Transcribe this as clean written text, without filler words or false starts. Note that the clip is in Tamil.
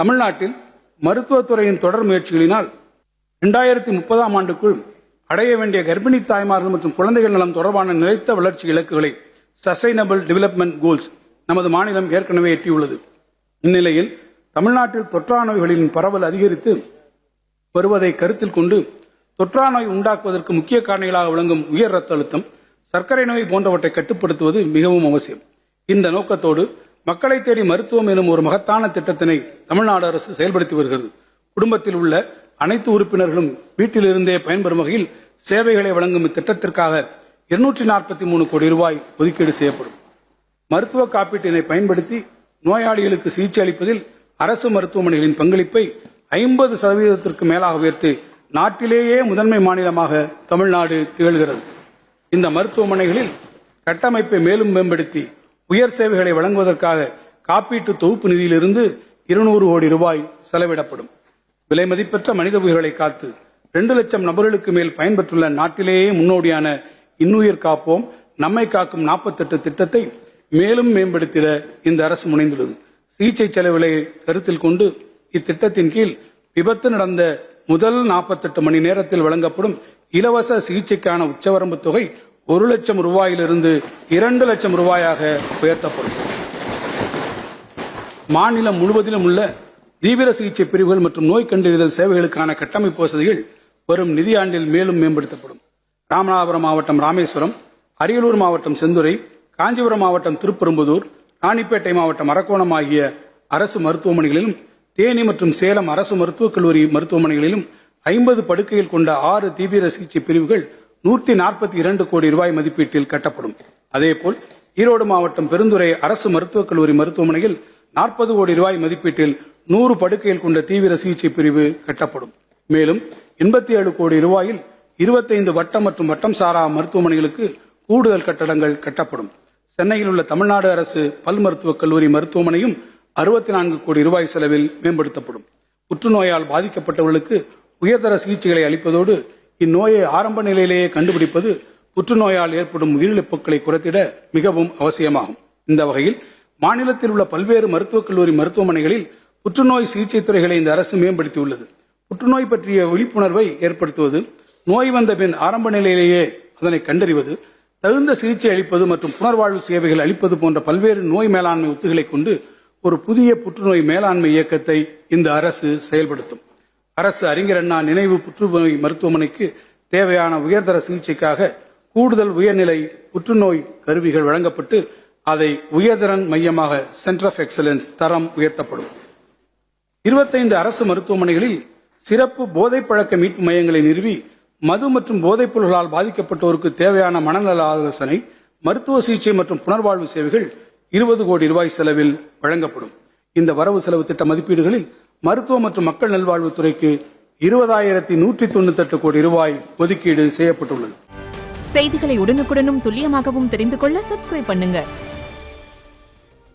தமிழ்நாட்டில் மருத்துவத்துறையின் தொடர் முயற்சிகளினால் 2030ஆம் ஆண்டுக்குள் அடைய வேண்டிய கர்ப்பிணி தாய்மார்கள் மற்றும் குழந்தைகள் நலம் தொடர்பான நிலைத்த வளர்ச்சி இலக்குகளை சஸ்டைனபிள் டெவலப்மெண்ட் கோல்ஸ் நமது மாநிலம் ஏற்கனவே எட்டியுள்ளது. இந்நிலையில் தமிழ்நாட்டில் தொற்றா நோய்களின் பரவல் அதிகரித்து வருவதை கருத்தில் கொண்டு தொற்றா நோய் உண்டாக்குவதற்கு முக்கிய காரணிகளாக விளங்கும் உயர் ரத்த அழுத்தம், சர்க்கரை நோய் போன்றவற்றை கட்டுப்படுத்துவது மிகவும் அவசியம். இந்த நோக்கத்தோடு மக்களை தேடி மருத்துவம் எனும் ஒரு மகத்தான திட்டத்தினை தமிழ்நாடு அரசு செயல்படுத்தி வருகிறது. குடும்பத்தில் உள்ள அனைத்து உறுப்பினர்களும் வீட்டிலிருந்தே பயன்பெறும் வகையில் சேவைகளை வழங்கும் இத்திட்டத்திற்காக 243 கோடி ரூபாய் ஒதுக்கீடு செய்யப்படும். மருத்துவ காப்பீட்டினை பயன்படுத்தி நோயாளிகளுக்கு சிகிச்சை அளிப்பதில் அரசு மருத்துவமனைகளின் பங்களிப்பை 50% மேலாக உயர்த்தி நாட்டிலேயே முதன்மை மாநிலமாக தமிழ்நாடு திகழ்கிறது. இந்த மருத்துவமனைகளில் கட்டமைப்பை மேலும் மேம்படுத்தி உயர் சேவைகளை வழங்குவதற்காக காப்பீட்டு தொகுப்பு நிதியிலிருந்து 200 கோடி ரூபாய் செலவிடப்படும். விலை மதிப்பற்ற மனித உயிர்களை காத்து 2 லட்சம் நபர்களுக்கு மேல் பயன்பெற்றுள்ள நாட்டிலேயே முன்னோடியான இன்னுயிர் காப்போம் நம்மை காக்கும் 48 திட்டத்தை மேலும் மேம்படுத்திட இந்த அரசு முனைந்துள்ளது. சிகிச்சை செலவுகளை கருத்தில் கொண்டு இத்திட்டத்தின் கீழ் விபத்து நடந்த முதல் 48 மணி நேரத்தில் வழங்கப்படும் இலவச சிகிச்சைக்கான உச்சவரம்பு தொகை 1 லட்சம் ரூபாயிலிருந்து 2 லட்சம் ரூபாயாக உயர்த்தப்படும். மாநிலம் முழுவதிலும் உள்ள தீவிர சிகிச்சை பிரிவுகள் மற்றும் நோய் கண்டறிதல் சேவைகளுக்கான கட்டமைப்பு வசதிகள் வரும் நிதியாண்டில் மேலும் மேம்படுத்தப்படும். ராமநாதபுரம் மாவட்டம் ராமேஸ்வரம், அரியலூர் மாவட்டம் செந்துறை, காஞ்சிபுரம் மாவட்டம் திருப்பெரும்புதூர், ராணிப்பேட்டை மாவட்டம் அரக்கோணம் ஆகிய அரசு மருத்துவமனைகளிலும் தேனி மற்றும் சேலம் அரசு மருத்துவக் கல்லூரி மருத்துவமனைகளிலும் 50 படுக்கைகள் கொண்ட 6 தீவிர சிகிச்சை பிரிவுகள் 142 கோடி ரூபாய் மதிப்பீட்டில் கட்டப்படும். அதேபோல் ஈரோடு மாவட்டம் பெருந்துறை அரசு மருத்துவக் கல்லூரி மருத்துவமனையில் 40 கோடி ரூபாய் மதிப்பீட்டில் 100 படுக்கைகள் கொண்ட தீவிர சிகிச்சை பிரிவு கட்டப்படும். மேலும் 87 கோடி ரூபாயில் 25 வட்டம் மற்றும் வட்டம் சாரா மருத்துவமனைகளுக்கு கூடுதல் கட்டடங்கள் கட்டப்படும். சென்னையில் உள்ள தமிழ்நாடு அரசு பல் மருத்துவக் கல்லூரி மருத்துவமனையும் 64 கோடி ரூபாய் செலவில் மேம்படுத்தப்படும். புற்றுநோயால் பாதிக்கப்பட்டவர்களுக்கு உயர்தர சிகிச்சைகளை அளிப்பதோடு இந்நோயை ஆரம்ப நிலையிலேயே கண்டுபிடிப்பது புற்றுநோயால் ஏற்படும் உயிரிழப்புகளை குறைத்திட மிகவும் அவசியமாகும். இந்த வகையில் மாநிலத்தில் உள்ள பல்வேறு மருத்துவக் கல்லூரி மருத்துவமனைகளில் புற்றுநோய் சிகிச்சை துறைகளை இந்த அரசு மேம்படுத்தியுள்ளது. புற்றுநோய் பற்றிய விழிப்புணர்வை ஏற்படுத்துவது, நோய் வந்த பின் ஆரம்ப நிலையிலேயே அதனை கண்டறிவது, தகுந்த சிகிச்சை அளிப்பது மற்றும் புனர்வாழ்வு சேவைகள் அளிப்பது போன்ற பல்வேறு நோய் மேலாண்மை உத்திகளை கொண்டு ஒரு புதிய புற்றுநோய் மேலாண்மை இயக்கத்தை இந்த அரசு செயல்படுத்தும். அரசு அறிஞர் அண்ணா நினைவு புற்றுநோய் மருத்துவமனைக்கு தேவையான உயர்தர சிகிச்சைக்காக கூடுதல் உயர்நிலை புற்றுநோய் கருவிகள் வழங்கப்பட்டு அதை உயர்திறன் மையமாக சென்டர் ஆஃப் எக்ஸலன்ஸ் தரம் உயர்த்தப்படும். 25 அரசு மருத்துவமனைகளில் சிறப்பு போதைப் பழக்க மீட்பு மையங்களை நிறுவி மது மற்றும் போதைப் பொருள்களால் பாதிக்கப்பட்டோருக்கு தேவையான மனநல ஆலோசனை, மருத்துவ சிகிச்சை மற்றும் புனர்வாழ்வு சேவைகள் 20 கோடி ரூபாய் செலவில் வழங்கப்படும். இந்த வரவு செலவு திட்ட மதிப்பீடுகளில் மருத்துவ மற்றும் மக்கள் நல்வாழ்வுத்துறைக்கு 20,198 கோடி ரூபாய் ஒதுக்கீடு செய்யப்பட்டுள்ளது. செய்திகளை உடனுக்குடனும் துல்லியமாகவும் தெரிந்து கொள்ள சப்ஸ்கிரைப் பண்ணுங்க.